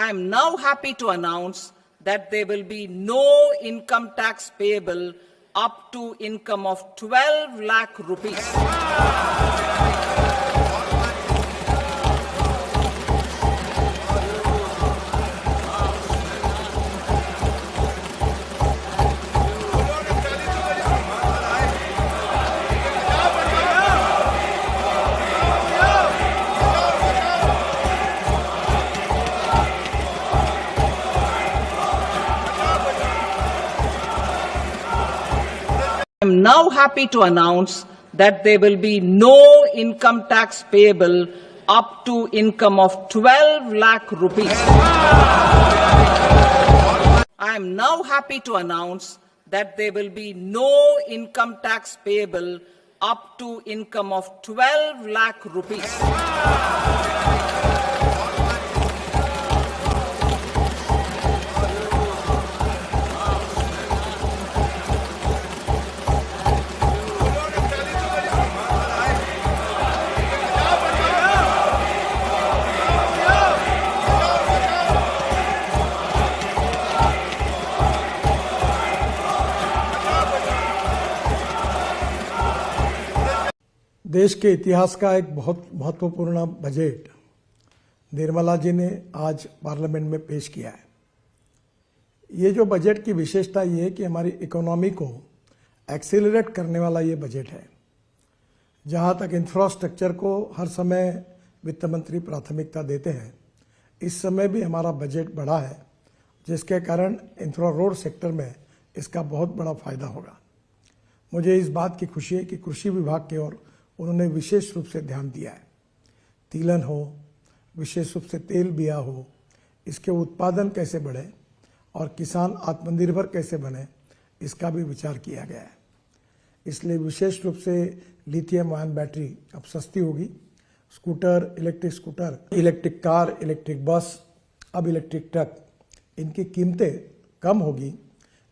I am now happy to announce that there will be no income tax payable up to income of 12 lakh rupees. I am now happy to announce that there will be no income tax payable up to income of 12 lakh rupees. I am now happy to announce that there will be no income tax payable up to income of 12 lakh rupees. देश के इतिहास का एक बहुत महत्वपूर्ण budget Nirmala ji ने आज parliament में पेश किया है। ये जो बजट की विशेषता ये है कि हमारी इकोनॉमी को एक्सेलरेट करने वाला ये बजट है। जहाँ तक इंफ्रास्ट्रक्चर को हर समय वित्त मंत्री प्राथमिकता देते हैं, इस समय भी हमारा बजट बढ़ा है, जिसके कारण इंफ्रा रोड सेक्टर में इसका बहुत बड़ा फायदा होगा। मुझे इस बात की खुशी है कि कृषि विभाग की ओर उन्होंने विशेष रूप से ध्यान दिया है। तिलहन हो, विशेष रूप से तेल बिया हो, इसके उत्पादन कैसे बढ़े और किसान आत्मनिर्भर कैसे बने, इसका भी विचार किया गया है। इसलिए विशेष रूप से लिथियम आयन बैटरी अब सस्ती होगी। Scooter, electric car, electric bus, अब इलेक्ट्रिक ट्रक, इनकी कीमतें कम होगी।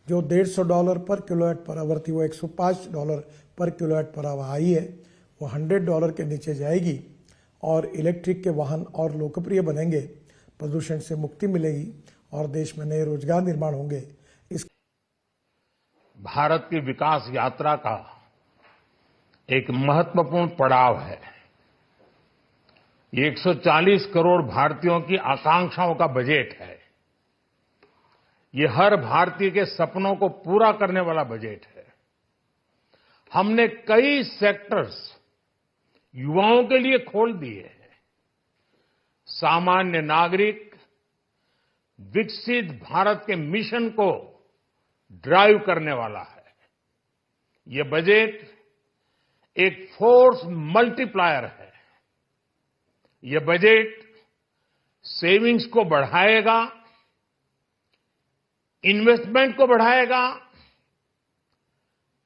जो $150 पर किलोवाट पर आवर थी वो $105 पर किलोवाट पर आवर आई है, वो $100 के नीचे जाएगी और इलेक्ट्रिक के वाहन और लोकप्रिय बनेंगे, प्रदूषण से मुक्ति मिलेगी और देश में नए रोजगार निर्माण होंगे। इस भारत की विकास यात्रा का एक महत्वपूर्ण पड़ाव है। ये 140 करोड़ भारतीयों की आकांक्षाओं का बजट है। ये हर भारतीय के सपनों को पूरा करने वाला बजट है। हमने कई सेक्टर्स युवाओं के लिए खोल दिए हैं। सामान्य नागरिक विकसित भारत के मिशन को ड्राइव करने वाला है। ये बजट एक फोर्स मल्टीप्लायर है। ये बजट सेविंग्स को बढ़ाएगा, इन्वेस्टमेंट को बढ़ाएगा,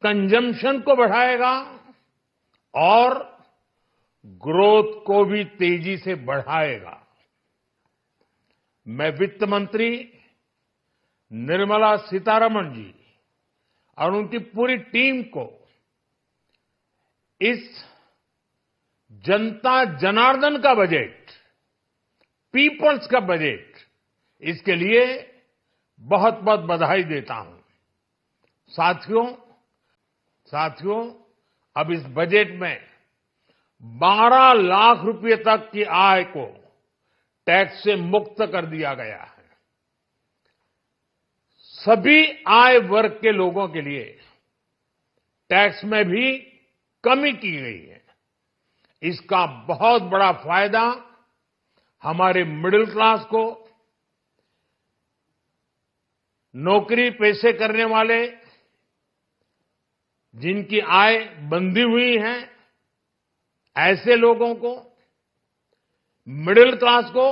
कंजम्पशन को बढ़ाएगा और ग्रोथ को भी तेजी से बढ़ाएगा। मैं वित्त मंत्री निर्मला सीतारमण जी और उनकी पूरी टीम को इस जनता जनार्दन का बजट, पीपल्स का बजट, इसके लिए बहुत बहुत बधाई देता हूं। साथियों, अब इस बजट में 12 लाख रुपए तक की आय को टैक्स से मुक्त कर दिया गया है। सभी आय वर्ग के लोगों के लिए टैक्स में भी कमी की गई है। इसका बहुत बड़ा फायदा हमारे मिडिल क्लास को, नौकरी पेशे करने वाले जिनकी आय बंधी हुई है, ऐसे लोगों को, मिडिल क्लास को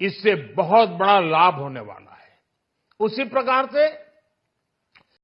इससे बहुत बड़ा लाभ होने वाला है। उसी प्रकार से